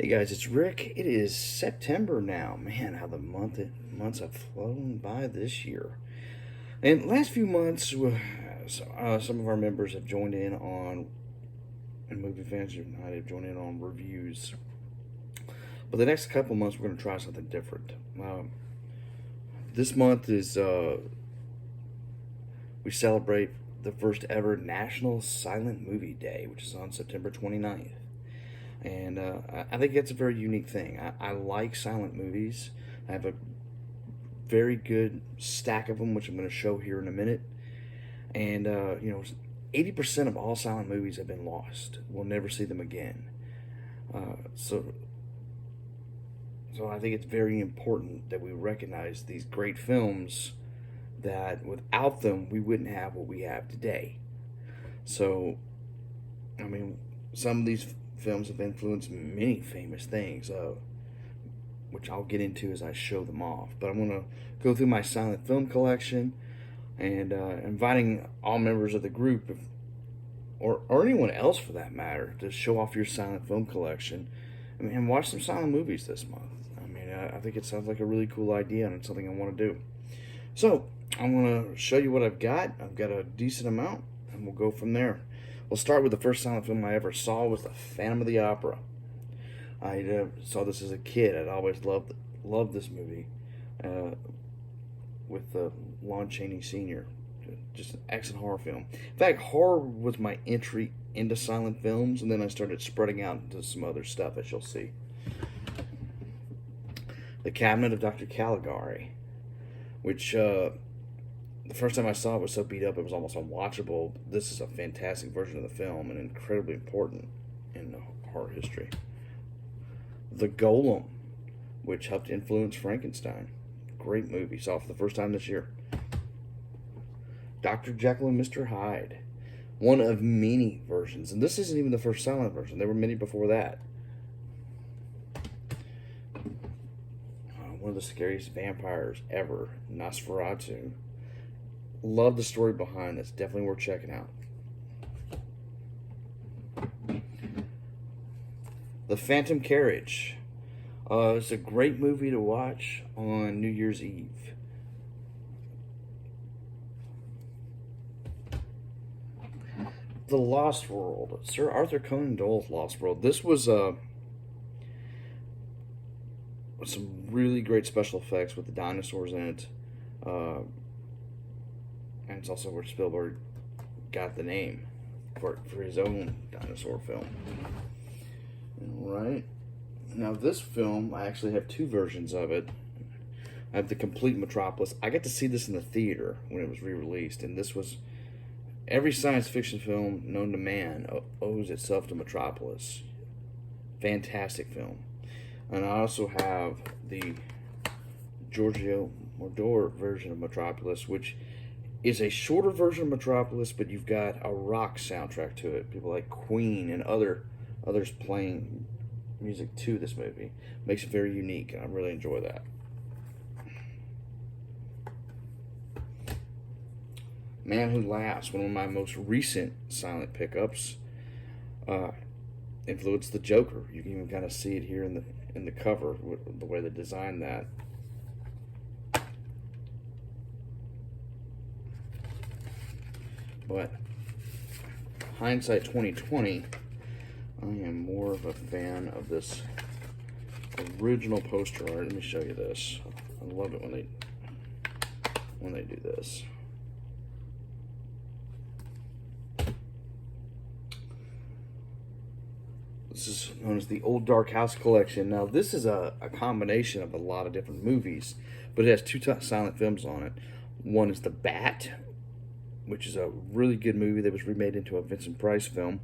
Hey guys, it's Rick. It is September now. Man, how the months have flown by this year. And last few months, some of our members have joined in on, and movie fans united have joined in on reviews. But the next couple months, we're going to try something different. This month is we celebrate the first ever National Silent Movie Day, which is on September 29th. And I think that's a very unique thing. I like silent movies. I have a very good stack of them, which I'm going to show here in a minute. And, 80% of all silent movies have been lost. We'll never see them again. So I think it's very important that we recognize these great films that without them, we wouldn't have what we have today. So, some of these films have influenced many famous things, which I'll get into as I show them off. But I'm going to go through my silent film collection and inviting all members of the group, or anyone else for that matter, to show off your silent film collection and watch some silent movies this month. I think it sounds like a really cool idea, and it's something I want to do. So I'm going to show you what I've got. I've got a decent amount, and we'll go from there. We'll start with the first silent film I ever saw was the Phantom of the Opera. I saw this as a kid. I'd always loved this movie with Lon Chaney Sr. Just an excellent horror film. In fact, horror was my entry into silent films, and then I started spreading out into some other stuff, as you'll see. The Cabinet of Dr. Caligari, which the first time I saw it was so beat up it was almost unwatchable. This is a fantastic version of the film and incredibly important in horror history. The Golem, which helped influence Frankenstein. Great movie. Saw it for the first time this year. Dr. Jekyll and Mr Hyde. One of many versions. And this isn't even the first silent version. There were many before that. One of the scariest vampires ever. Nosferatu. Love the story behind this. Definitely worth checking out. The Phantom Carriage. It's a great movie to watch on New Year's Eve. The Lost World. Sir Arthur Conan Doyle's Lost World. This was some really great special effects with the dinosaurs in it. And it's also where Spielberg got the name for his own dinosaur film. Alright. Now this film, I actually have two versions of it. I have the complete Metropolis. I got to see this in the theater when it was re-released. And this was... Every science fiction film known to man owes itself to Metropolis. Fantastic film. And I also have the Giorgio Moroder version of Metropolis, which is a shorter version of Metropolis, but you've got a rock soundtrack to it. People like Queen and others playing music to this movie. Makes it very unique, and I really enjoy that. Man Who Laughs, one of my most recent silent pickups, influenced the Joker. You can even kind of see it here in the cover, with the way they designed that. But hindsight 2020, I am more of a fan of this original poster art. Let me show you this. I love it when they do this. This is known as the Old Dark House Collection. Now, this is a combination of a lot of different movies, but it has two silent films on it. One is The Bat, which is a really good movie that was remade into a Vincent Price film.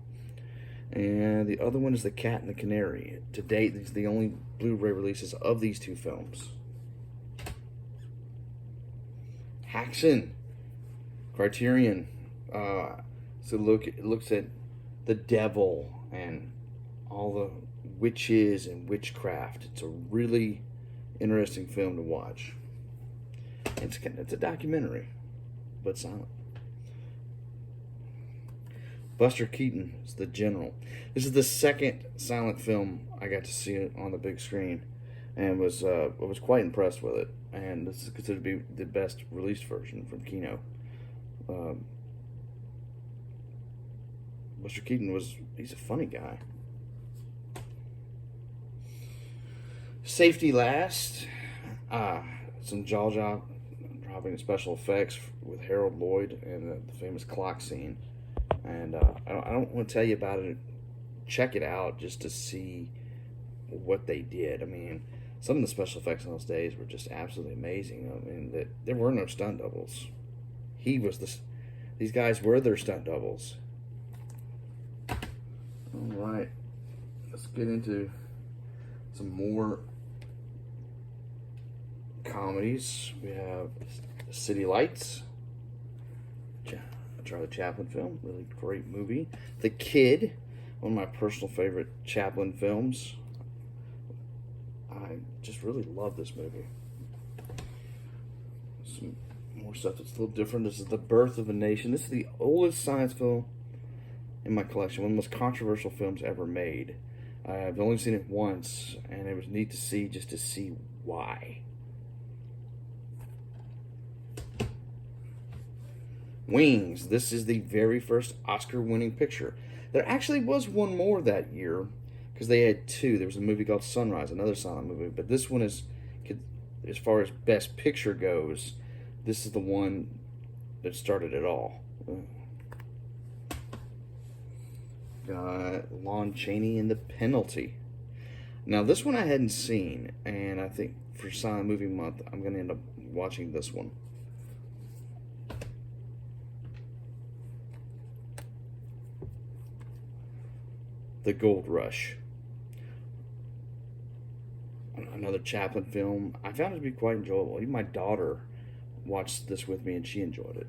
And the other one is The Cat and the Canary. To date, these are the only Blu-ray releases of these two films. Haxan, Criterion. It looks at the devil and all the witches and witchcraft. It's a really interesting film to watch. It's a documentary, but silent. Buster Keaton is the general. This is the second silent film I got to see it on the big screen, and was quite impressed with it. And this is considered to be the best released version from Kino. Buster Keaton he's a funny guy. Safety last. Some jaw-dropping special effects with Harold Lloyd and the famous clock scene. And I don't want to tell you about it. Check it out just to see what they did. I mean, some of the special effects in those days were just absolutely amazing. I mean, there were no stunt doubles. These guys were their stunt doubles. All right, let's get into some more comedies. We have City Lights, Charlie Chaplin film, really great movie. The Kid, one of my personal favorite Chaplin films. I just really love this movie. Some more stuff that's a little different. This is The Birth of a Nation. This is the oldest science film in my collection, one of the most controversial films ever made. I've only seen it once, and it was neat to see, just to see why. Wings. This is the very first Oscar-winning picture. There actually was one more that year, because they had two. There was a movie called Sunrise, another silent movie, but this one is, as far as Best Picture goes, this is the one that started it all. Got Lon Chaney and The Penalty. Now, this one I hadn't seen, and I think for Silent Movie Month, I'm going to end up watching this one. The Gold Rush. Another Chaplin film. I found it to be quite enjoyable. Even my daughter watched this with me, and she enjoyed it.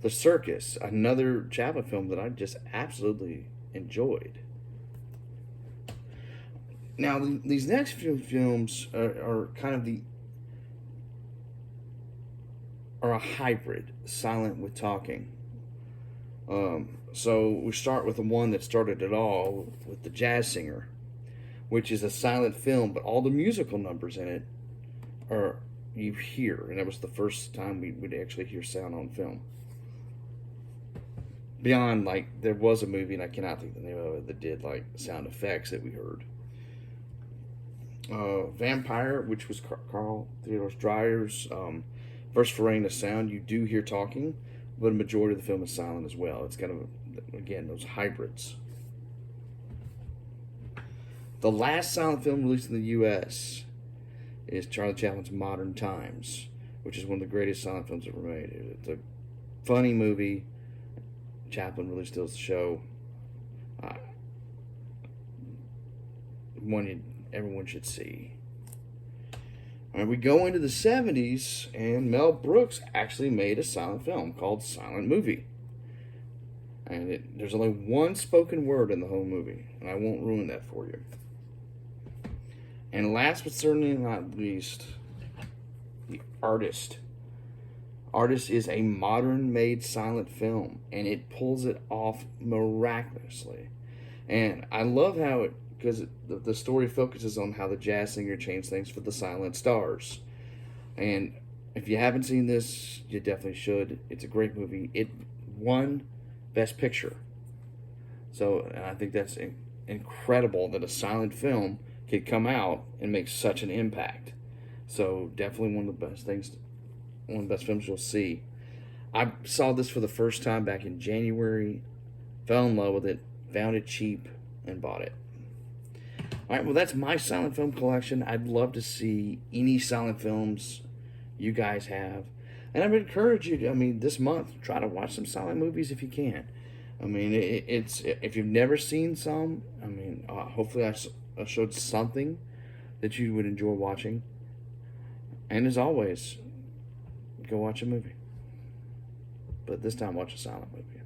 The Circus, another Chaplin film that I just absolutely enjoyed. Now, these next few films are kind of are a hybrid, silent with talking. So we start with the one that started it all, with The Jazz Singer, which is a silent film, but all the musical numbers in it you hear, and that was the first time we'd actually hear sound on film. Beyond, like, there was a movie, and I cannot think the name of it, that did, like, sound effects that we heard. Vampire, which was Carl Theodor Dreyer's first foray into sound. You do hear talking, but a majority of the film is silent as well. It's kind of, again, those hybrids. The last silent film released in the U.S. is Charlie Chaplin's Modern Times, which is one of the greatest silent films ever made. It's a funny movie. Chaplin really steals the show. One everyone should see. All right, we go into the 70s, and Mel Brooks actually made a silent film called Silent Movie. And there's only one spoken word in the whole movie, and I won't ruin that for you. And last but certainly not least, The Artist. Artist is a modern-made silent film, and it pulls it off miraculously. And I love how because the story focuses on how the jazz singer changed things for the silent stars. And if you haven't seen this, you definitely should. It's a great movie. It won Best Picture. So I think that's incredible that a silent film could come out and make such an impact. So definitely one of the best things, one of the best films you'll see. I saw this for the first time back in January, fell in love with it, found it cheap, and bought it. All right, well, that's my silent film collection. I'd love to see any silent films you guys have. And I would encourage you to, this month, try to watch some silent movies if you can. It's if you've never seen some, hopefully I showed something that you would enjoy watching. And as always, go watch a movie. But this time, watch a silent movie.